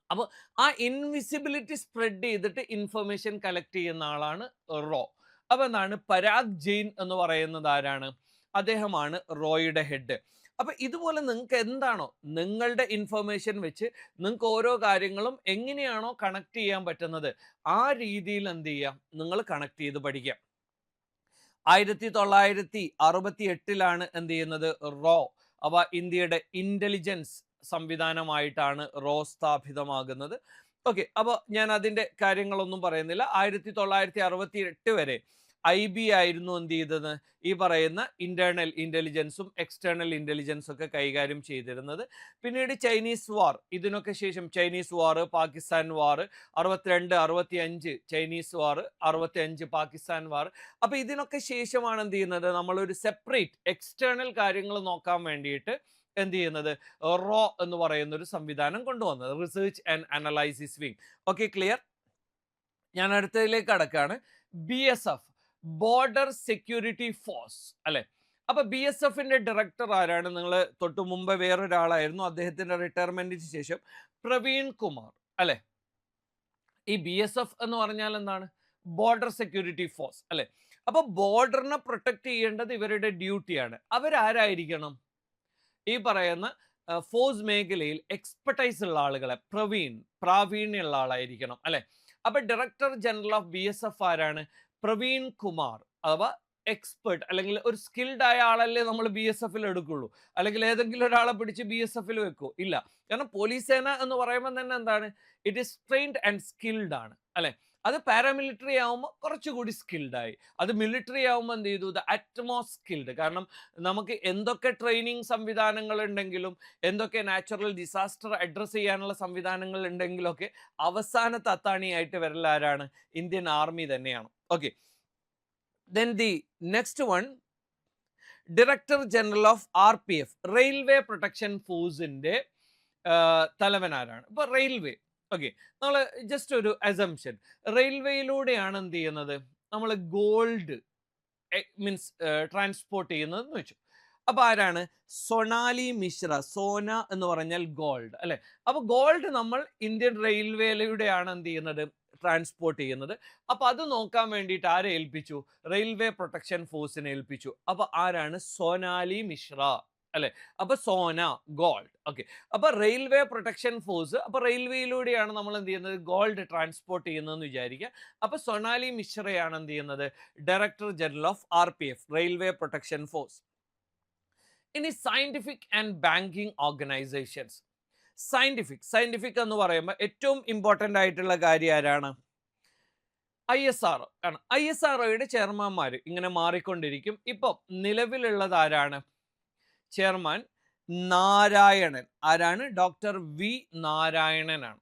അപ്പോൾ ആ ഇൻവിസിബിലിറ്റി സ്പ്രെഡ് ചെയ്തിട്ട് ഇൻഫർമേഷൻ കളക്ട് ചെയ്യുന്ന ആളാണ് റോ. അപ്പൊ എന്താണ്? പരാഗ് ജെയിൻ എന്ന് പറയുന്നത് ആരാണ്? അദ്ദേഹമാണ് റോയുടെ ഹെഡ്. അപ്പൊ ഇതുപോലെ നിങ്ങൾക്ക് എന്താണോ നിങ്ങളുടെ ഇൻഫർമേഷൻ വെച്ച് നിങ്ങൾക്ക് ഓരോ കാര്യങ്ങളും എങ്ങനെയാണോ കണക്ട് ചെയ്യാൻ പറ്റുന്നത്, ആ രീതിയിൽ എന്ത് ചെയ്യാം, നിങ്ങൾ കണക്ട് ചെയ്ത് പഠിക്കാം. 1968 എന്ത് ചെയ്യുന്നത്? റോ, അവ ഇന്ത്യയുടെ ഇന്റലിജൻസ് സംവിധാനമായിട്ടാണ് റോ സ്ഥാപിതമാകുന്നത്. ഓക്കെ, അപ്പോൾ ഞാൻ അതിൻ്റെ കാര്യങ്ങളൊന്നും പറയുന്നില്ല. 1968 വരെ IB ആയിരുന്നു എന്ത് ചെയ്തത്? ഈ പറയുന്ന ഇന്റേണൽ ഇന്റലിജൻസും എക്സ്റ്റേണൽ ഇന്റലിജൻസും ഒക്കെ കൈകാര്യം ചെയ്തിരുന്നത്. പിന്നീട് ചൈനീസ് വാർ, ഇതിനൊക്കെ ശേഷം ചൈനീസ് വാർ, പാകിസ്ഥാൻ വാർ, 62 65 ചൈനീസ് വാർ, 65 പാകിസ്ഥാൻ വാർ. അപ്പൊ ഇതിനൊക്കെ ശേഷമാണ് എന്ത് ചെയ്യുന്നത്? നമ്മളൊരു സെപ്പറേറ്റ് എക്സ്റ്റേണൽ കാര്യങ്ങൾ നോക്കാൻ വേണ്ടിയിട്ട് എന്ത് ചെയ്യുന്നത്? റോ എന്ന് പറയുന്ന ഒരു സംവിധാനം കൊണ്ടുവന്നത്, research and analysis wing. Okay, clear? ഞാൻ അടുത്തതിലേക്ക് കടക്കാണ്. BSF, ബോർഡർ സെക്യൂരിറ്റി ഫോഴ്സ് അല്ലെ. അപ്പൊ BSFന്റെ ഡയറക്ടർ ആരാണ്? നിങ്ങൾ തൊട്ടു മുമ്പ് വേറൊരാളായിരുന്നു, അദ്ദേഹത്തിന്റെ റിട്ടയർമെന്റിന് ശേഷം പ്രവീൺ കുമാർ അല്ലെ. ഈ BSF എന്ന് പറഞ്ഞാൽ എന്താണ്? ബോർഡർ സെക്യൂരിറ്റി ഫോഴ്സ് അല്ലെ. അപ്പൊ ബോർഡറിനെ പ്രൊട്ടക്ട് ചെയ്യേണ്ടത് ഇവരുടെ ഡ്യൂട്ടിയാണ്. അവരാരായിരിക്കണം? ഈ പറയുന്ന ഫോഴ്സ് മേഖലയിൽ എക്സ്പെർട്ടൈസ് ഉള്ള ആളുകളെ, പ്രാവീണ്യമുള്ള ആളായിരിക്കണം അല്ലെ. അപ്പൊ ഡയറക്ടർ ജനറൽ ഓഫ് BSF ആരാണ്? പ്രവീൺ കുമാർ. അഥവാ എക്സ്പെർട്ട്, അല്ലെങ്കിൽ ഒരു സ്കിൽഡ് ആയ ആളല്ലേ നമ്മൾ BSFൽ എടുക്കുള്ളൂ, അല്ലെങ്കിൽ ഏതെങ്കിലും ഒരാളെ പിടിച്ച് BSFൽ വെക്കൂ? ഇല്ല. കാരണം പോലീസ് സേന എന്ന് പറയുമ്പോൾ തന്നെ എന്താണ്? It is trained and skilled ആണ് അല്ലെ. അത് പാരാമിലിറ്ററി ആവുമ്പോൾ കുറച്ചുകൂടി സ്കിൽഡ് ആയി. അത് മിലിറ്ററി ആവുമ്പോൾ എന്ത് ചെയ്തു? Utmost skilled. കാരണം നമുക്ക് എന്തൊക്കെ ട്രെയിനിങ് സംവിധാനങ്ങൾ ഉണ്ടെങ്കിലും, എന്തൊക്കെ നാച്ചുറൽ ഡിസാസ്റ്റർ അഡ്രസ് ചെയ്യാനുള്ള സംവിധാനങ്ങൾ ഉണ്ടെങ്കിലൊക്കെ അവസാനത്തെ അത്താണിയായിട്ട് വരൽ ആരാണ്? ഇന്ത്യൻ ആർമി തന്നെയാണ്. Okay, then the next one, director general of RPF, railway protection ഫോഴ്സിന്റെ തലവൻ ആരാണ്? ഇപ്പൊ റെയിൽവേ. ഓക്കെ, നമ്മൾ ജസ്റ്റ് ഒരു അസംഷൻ, റെയിൽവേയിലൂടെയാണ് എന്ത് ചെയ്യുന്നത്? നമ്മൾ ഗോൾഡ് മീൻസ് ട്രാൻസ്പോർട്ട് ചെയ്യുന്നതെന്ന് വെച്ചു. അപ്പൊ ആരാണ്? സൊണാലി മിശ്ര. സോന എന്ന് പറഞ്ഞാൽ ഗോൾഡ് അല്ലെ. അപ്പൊ ഗോൾഡ് നമ്മൾ ഇന്ത്യൻ റെയിൽവേയിലൂടെയാണ് എന്ത് ചെയ്യുന്നത്? ട്രാൻസ്പോർട്ട് ചെയ്യുന്നത്. അപ്പൊ അത് നോക്കാൻ വേണ്ടിയിട്ട് ആരെ ഏൽപ്പിച്ചു? റെയിൽവേ പ്രൊട്ടക്ഷൻ ഫോഴ്സിനെ ഏൽപ്പിച്ചു. അപ്പൊ ആരാണ്? സോനാലി മിശ്ര അല്ലെ. അപ്പൊ സോന, ഗോൾഡ്. ഓക്കെ, അപ്പൊ റെയിൽവേ പ്രൊട്ടക്ഷൻ ഫോഴ്സ്, അപ്പൊ റെയിൽവേയിലൂടെയാണ് നമ്മൾ എന്ത് ചെയ്യുന്നത്? ഗോൾഡ് ട്രാൻസ്പോർട്ട് ചെയ്യുന്നതെന്ന് വിചാരിക്കുക. അപ്പൊ സൊണാലി മിശ്രയാണ് എന്ത് ചെയ്യുന്നത്? Director general of RPF, railway protection force. ഇനി scientific and banking organisations. Scientific എന്ന് പറയുമ്പോൾ ഏറ്റവും ഇമ്പോർട്ടൻ്റ് ആയിട്ടുള്ള കാര്യം ആരാണ്? ISRO ആണ്. ISROയുടെ ചെയർമാൻമാർ ഇങ്ങനെ മാറിക്കൊണ്ടിരിക്കും. ഇപ്പം നിലവിലുള്ളത് ആരാണ്? ചെയർമാൻ നാരായണൻ. ആരാണ്? ഡോക്ടർ വി നാരായണനാണ്.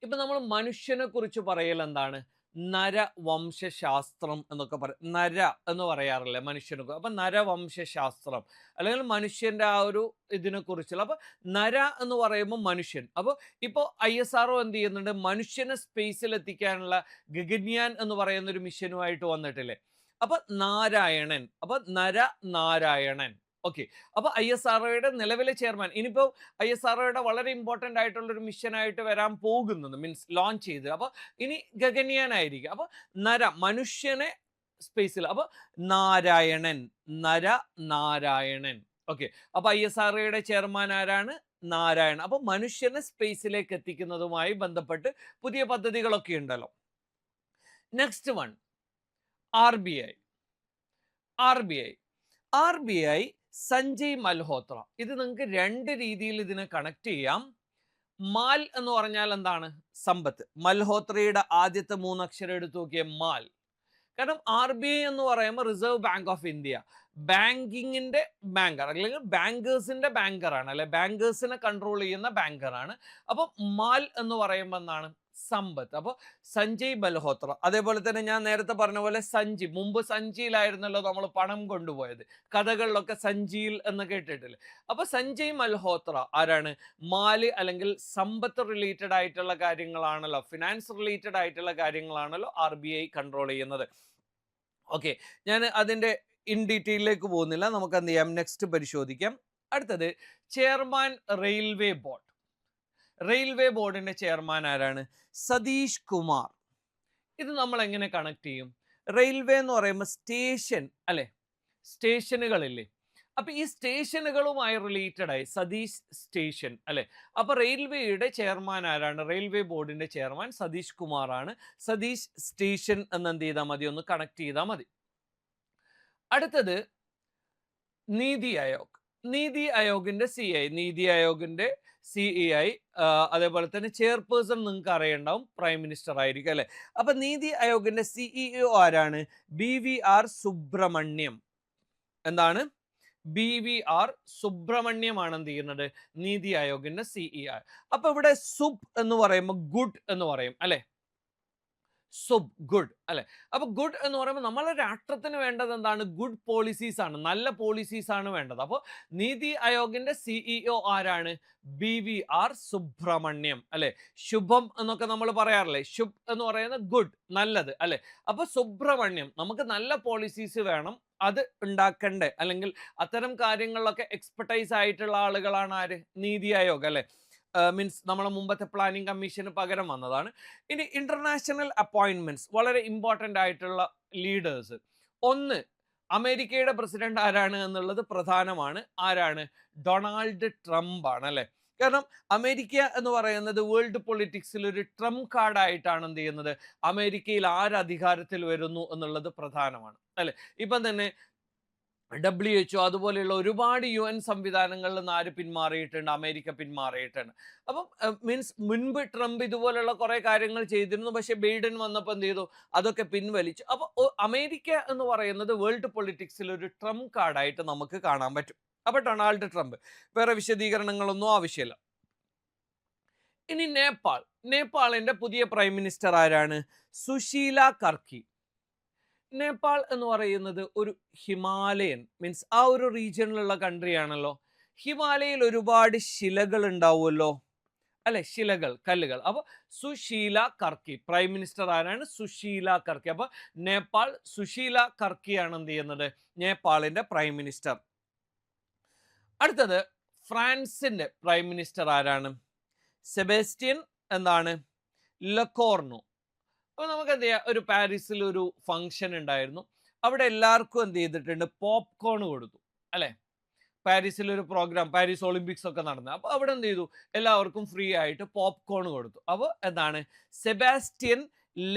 ഇപ്പൊ നമ്മൾ മനുഷ്യനെ കുറിച്ച് പറയൽ എന്താണ്? നരവംശശാസ്ത്രം എന്നൊക്കെ പറയും. നര എന്ന് പറയാറില്ലേ മനുഷ്യനെ? അപ്പൊ നരവംശശാസ്ത്രം അല്ലെങ്കിൽ മനുഷ്യന്റെ ആ ഒരു ഇതിനെ കുറിച്ചുള്ള. അപ്പൊ നര എന്ന് പറയുമ്പോൾ മനുഷ്യൻ. അപ്പോൾ ഇപ്പോൾ ISRO എന്ത് ചെയ്യുന്നുണ്ട്? മനുഷ്യനെ സ്പേസിൽ എത്തിക്കാനുള്ള ഗഗൻയാൻ എന്ന് പറയുന്ന ഒരു മിഷനുമായിട്ട് വന്നിട്ടില്ലേ? അപ്പൊ നാരായണൻ, അപ്പൊ നര നാരായണൻ. ഓക്കെ. അപ്പൊ ISROയുടെ നിലവിലെ ചെയർമാൻ, ഇനിയിപ്പോ ISROയുടെ വളരെ ഇമ്പോർട്ടന്റ് ആയിട്ടുള്ള ഒരു മിഷനായിട്ട് വരാൻ പോകുന്നത്, മീൻസ് ലോഞ്ച് ചെയ്ത്. അപ്പൊ ഇനി ഗഗൻയാൻ ആയിരിക്കും. അപ്പൊ മനുഷ്യനെ സ്പേസിൽ. അപ്പൊ നാരായണൻ, നര നാരായണൻ. ഓക്കെ. അപ്പൊ ISROയുടെ ചെയർമാൻ ആരാണ്? നാരായണൻ. അപ്പൊ മനുഷ്യനെ സ്പേസിലേക്ക് എത്തിക്കുന്നതുമായി ബന്ധപ്പെട്ട് പുതിയ പദ്ധതികളൊക്കെ ഉണ്ടല്ലോ. Next one, RBI. RBI Sanjay Malhotra. ഇത് നിങ്ങൾക്ക് രണ്ട് രീതിയിൽ ഇതിനെ കണക്ട് ചെയ്യാം. മാൽ എന്ന് പറഞ്ഞാൽ എന്താണ്? സമ്പത്ത്. മൽഹോത്രയുടെ ആദ്യത്തെ 3 അക്ഷരം എടുത്തു നോക്കിയ മാൽ. കാരണം RBI എന്ന് പറയുമ്പോൾ റിസർവ് ബാങ്ക് ഓഫ് ഇന്ത്യ, ബാങ്കിങ്ങിന്റെ ബാങ്കർ അല്ലെങ്കിൽ ബാങ്കേഴ്സിന്റെ ബാങ്കറാണ്, അല്ലെ ബാങ്കേഴ്സിനെ കൺട്രോൾ ചെയ്യുന്ന ബാങ്കറാണ്. അപ്പൊ മാൽ എന്ന് പറയുമ്പോൾ എന്താണ്? സമ്പത്ത്. അപ്പോൾ സഞ്ജയ് മൽഹോത്ര. അതേപോലെ തന്നെ ഞാൻ നേരത്തെ പറഞ്ഞ പോലെ സഞ്ചി, മുമ്പ് സഞ്ചിയിലായിരുന്നല്ലോ നമ്മൾ പണം കൊണ്ടുപോയത്, കഥകളിലൊക്കെ സഞ്ചിയിൽ എന്ന് കേട്ടിട്ടില്ലേ? അപ്പൊ സഞ്ജയ് മൽഹോത്ര ആരാണ്? മാല് അല്ലെങ്കിൽ സമ്പത്ത് റിലേറ്റഡ് ആയിട്ടുള്ള കാര്യങ്ങളാണല്ലോ, ഫിനാൻസ് റിലേറ്റഡ് ആയിട്ടുള്ള കാര്യങ്ങളാണല്ലോ RBI കൺട്രോൾ ചെയ്യുന്നത്. ഓക്കെ, ഞാൻ അതിന്റെ ഇൻ ഡീറ്റെയിലേക്ക് പോകുന്നില്ല. നമുക്ക് എന്ത് ചെയ്യാം? നെക്സ്റ്റ് പരിശോധിക്കാം. അടുത്തത് ചെയർമാൻ റെയിൽവേ ബോർഡ്. റെയിൽവേ ബോർഡിന്റെ ചെയർമാൻ ആരാണ്? സതീഷ് കുമാർ. ഇത് നമ്മൾ എങ്ങനെ കണക്ട് ചെയ്യും? റെയിൽവേ എന്ന് പറയുമ്പോൾ സ്റ്റേഷൻ അല്ലെ, സ്റ്റേഷനുകളില്ലേ? അപ്പൊ ഈ സ്റ്റേഷനുകളുമായി റിലേറ്റഡ് ആയി സതീഷ് സ്റ്റേഷൻ അല്ലെ. അപ്പൊ റെയിൽവേയുടെ ചെയർമാൻ ആരാണ്? റെയിൽവേ ബോർഡിന്റെ ചെയർമാൻ സതീഷ് കുമാർ ആണ്. സതീഷ് സ്റ്റേഷൻ എന്ന് എന്ത് ചെയ്താൽ മതി? ഒന്ന് കണക്ട് ചെയ്താൽ മതി. അടുത്തത് നീതി ആയോഗ്. നീതി ആയോഗിന്റെ CI, നീതി ആയോഗിന്റെ CEI, അതേപോലെ തന്നെ ചെയർപേഴ്സൺ നിങ്ങൾക്ക് അറിയണ്ടാവും, പ്രൈം മിനിസ്റ്റർ ആയിരിക്കും അല്ലെ. അപ്പൊ നീതി ആയോഗിന്റെ CEO ആരാണ്? BVR സുബ്രഹ്മണ്യം. എന്താണ്? BVR സുബ്രഹ്മണ്യമാണ് എന്ത് ചെയ്യുന്നത്? നീതി ആയോഗിന്റെ CEI. അപ്പൊ ഇവിടെ സുബ് എന്ന് പറയുമ്പോൾ ഗുഡ് എന്ന് പറയും അല്ലെ. സുബ്, ഗുഡ് അല്ലെ. അപ്പൊ ഗുഡ് എന്ന് പറയുമ്പോൾ നമ്മളെ രാഷ്ട്രത്തിന് വേണ്ടത് എന്താണ്? ഗുഡ് പോളിസീസ് ആണ്, നല്ല പോളിസീസ് ആണ് വേണ്ടത്. അപ്പോൾ നീതി ആയോഗിന്റെ CEO ആരാണ്? BVR സുബ്രഹ്മണ്യം അല്ലെ. ശുഭം എന്നൊക്കെ നമ്മൾ പറയാറില്ലേ? ശുഭ് എന്ന് പറയുന്നത് ഗുഡ്, നല്ലത് അല്ലെ. അപ്പൊ സുബ്രഹ്മണ്യം, നമുക്ക് നല്ല പോളിസീസ് വേണം, അത് ഉണ്ടാക്കണ്ടേ, അല്ലെങ്കിൽ അത്തരം കാര്യങ്ങളിലൊക്കെ എക്സ്പെർട്ടൈസ് ആയിട്ടുള്ള ആളുകളാണ് ആര്? നീതി ആയോഗ് അല്ലെ. മീൻസ് നമ്മളെ മുമ്പത്തെ പ്ലാനിംഗ് കമ്മീഷന് പകരം വന്നതാണ്. ഇനി ഇന്റർനാഷണൽ അപ്പോയിന്റ്മെന്റ്സ്, വളരെ ഇമ്പോർട്ടൻ്റ് ആയിട്ടുള്ള ലീഡേഴ്സ്. ഒന്ന്, അമേരിക്കയുടെ പ്രസിഡന്റ് ആരാണ് എന്നുള്ളത് പ്രധാനമാണ്. ആരാണ്? ഡൊണാൾഡ് ട്രംപ് ആണ് അല്ലെ. കാരണം അമേരിക്ക എന്ന് പറയുന്നത് വേൾഡ് പൊളിറ്റിക്സിൽ ഒരു ട്രംപ് കാർഡായിട്ടാണ് എന്ത് ചെയ്യുന്നത്? അമേരിക്കയിൽ ആര് അധികാരത്തിൽ വരുന്നു എന്നുള്ളത് പ്രധാനമാണ് അല്ലെ. ഇപ്പം തന്നെ WHO അതുപോലെയുള്ള ഒരുപാട് UN സംവിധാനങ്ങളിൽ നിന്ന് ആര് പിന്മാറിയിട്ടുണ്ട്? അമേരിക്ക പിന്മാറിയിട്ടുണ്ട്. അപ്പം മീൻസ് മുൻപ് ട്രംപ് ഇതുപോലുള്ള കുറെ കാര്യങ്ങൾ ചെയ്തിരുന്നു, പക്ഷെ ബൈഡൻ വന്നപ്പോൾ എന്ത് ചെയ്തു? അതൊക്കെ പിൻവലിച്ചു. അപ്പോൾ അമേരിക്ക എന്ന് പറയുന്നത് വേൾഡ് പൊളിറ്റിക്സിൽ ഒരു ട്രംപ് കാർഡായിട്ട് നമുക്ക് കാണാൻ പറ്റും. അപ്പൊ ഡൊണാൾഡ് ട്രംപ്, വേറെ വിശദീകരണങ്ങളൊന്നും ആവശ്യമില്ല. ഇനി നേപ്പാൾ. നേപ്പാളിന്റെ പുതിയ പ്രൈം മിനിസ്റ്റർ ആരാണ്? സുശീല കർക്കി. നേപ്പാൾ എന്ന് പറയുന്നത് ഒരു ഹിമാലയൻ, മീൻസ് ആ ഒരു റീജിയനിലുള്ള കൺട്രി ആണല്ലോ. ഹിമാലയയിൽ ഒരുപാട് ശിലകൾ ഉണ്ടാവുമല്ലോ അല്ലെ, ശിലകൾ, കല്ലുകൾ. അപ്പൊ സുശീല കർക്കി, പ്രൈം മിനിസ്റ്റർ ആരാണ്? സുശീല കർക്കി. അപ്പൊ നേപ്പാൾ സുശീല കർക്കിയാണ് എന്ത് ചെയ്യുന്നത്? നേപ്പാളിന്റെ പ്രൈം മിനിസ്റ്റർ. അടുത്തത് ഫ്രാൻസിന്റെ പ്രൈം മിനിസ്റ്റർ ആരാണ്? സെബാസ്റ്റ്യൻ എന്താണ്? ലക്കോർണോ. അപ്പോൾ നമുക്ക് എന്ത് ചെയ്യാം? ഒരു പാരീസിൽ ഒരു ഫംഗ്ഷൻ ഉണ്ടായിരുന്നു. അവിടെ എല്ലാവർക്കും എന്ത് ചെയ്തിട്ടുണ്ട്? പോപ്കോൺ കൊടുത്തു അല്ലെ. പാരീസിൽ ഒരു പ്രോഗ്രാം, പാരീസ് ഒളിമ്പിക്സ് ഒക്കെ നടന്നത്. അപ്പോൾ അവിടെ എന്ത് ചെയ്തു? എല്ലാവർക്കും ഫ്രീ ആയിട്ട് പോപ്കോൺ കൊടുത്തു. അപ്പോൾ എന്താണ്? സെബാസ്റ്റ്യൻ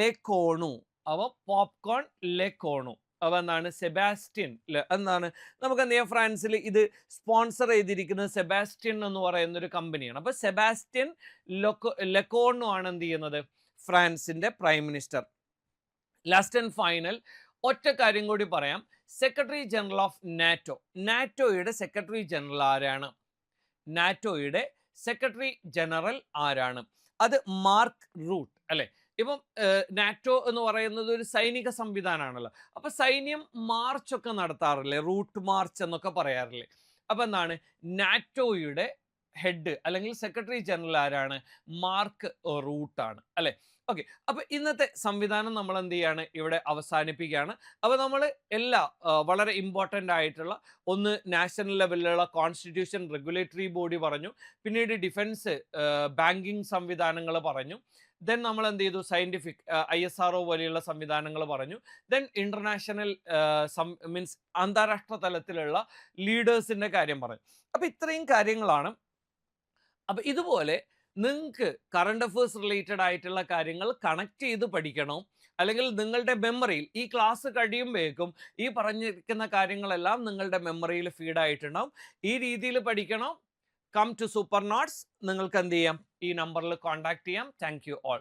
ലെക്കോണു. അപ്പോൾ പോപ്കോൺ ലെക്കോണു. അപ്പോൾ എന്താണ്? സെബാസ്റ്റ്യൻ എന്താണ്? നമുക്ക് എന്ത് ചെയ്യാം? ഫ്രാൻസിൽ ഇത് സ്പോൺസർ ചെയ്തിരിക്കുന്നത് സെബാസ്റ്റ്യൻ എന്ന് പറയുന്ന ഒരു കമ്പനിയാണ്. അപ്പോൾ സെബാസ്റ്റ്യൻ ലെക്കോണു ആണ് എന്ത് ചെയ്യുന്നത്? ഫ്രാൻസിന്റെ prime minister. Last and final, ഒറ്റ കാര്യം കൂടി പറയാം. സെക്രട്ടറി ജനറൽ ഓഫ് നാറ്റോ, നാറ്റോയുടെ സെക്രട്ടറി ജനറൽ ആരാണ്? നാറ്റോയുടെ സെക്രട്ടറി ജനറൽ ആരാണ്? അത് മാർക്ക് റൂട്ട് അല്ലെ. ഇപ്പം നാറ്റോ എന്ന് പറയുന്നത് ഒരു സൈനിക സംവിധാനമാണല്ലോ. അപ്പൊ സൈന്യം മാർച്ച് ഒക്കെ നടത്താറില്ലേ, റൂട്ട് മാർച്ച് എന്നൊക്കെ പറയാറില്ലേ. അപ്പൊ എന്താണ്, നാറ്റോയുടെ ഹെഡ് അല്ലെങ്കിൽ സെക്രട്ടറി ജനറൽ ആരാണ്? മാർക്ക് റൂട്ടാണ് അല്ലെ. ഓക്കെ, അപ്പൊ ഇന്നത്തെ സംവിധാനം നമ്മൾ എന്ത് ചെയ്യാണ്, ഇവിടെ അവസാനിപ്പിക്കുകയാണ്. അപ്പൊ നമ്മൾ എല്ലാ വളരെ ഇമ്പോർട്ടൻ്റ് ആയിട്ടുള്ള ഒന്ന് നാഷണൽ ലെവലിലുള്ള കോൺസ്റ്റിറ്റ്യൂഷൻ റെഗുലേറ്ററി ബോഡി പറഞ്ഞു, പിന്നീട് ഡിഫൻസ് ബാങ്കിങ് സംവിധാനങ്ങൾ പറഞ്ഞു, ദെൻ നമ്മൾ എന്ത് ചെയ്തു, സയന്റിഫിക് ISRO പോലെയുള്ള സംവിധാനങ്ങൾ പറഞ്ഞു, ദെൻ ഇന്റർനാഷണൽ മീൻസ് അന്താരാഷ്ട്ര തലത്തിലുള്ള ലീഡേഴ്സിന്റെ കാര്യം പറഞ്ഞു. അപ്പൊ ഇത്രയും കാര്യങ്ങളാണ്. അപ്പൊ ഇതുപോലെ നിങ്ങൾക്ക് കറണ്ട് അഫേഴ്സ് റിലേറ്റഡ് ആയിട്ടുള്ള കാര്യങ്ങൾ കണക്ട് ചെയ്ത് പഠിക്കണം, അല്ലെങ്കിൽ നിങ്ങളുടെ മെമ്മറിയിൽ ഈ ക്ലാസ് കഴിയുമ്പോഴേക്കും ഈ പറഞ്ഞിരിക്കുന്ന കാര്യങ്ങളെല്ലാം നിങ്ങളുടെ മെമ്മറിയിൽ ഫീഡ് ആയിട്ടുണ്ടാവും. ഈ രീതിയിൽ പഠിക്കണം. Come to super notes. നിങ്ങൾക്ക് എന്ത് ചെയ്യാം, ഈ നമ്പറിൽ കോൺടാക്ട് ചെയ്യാം. Thank you all.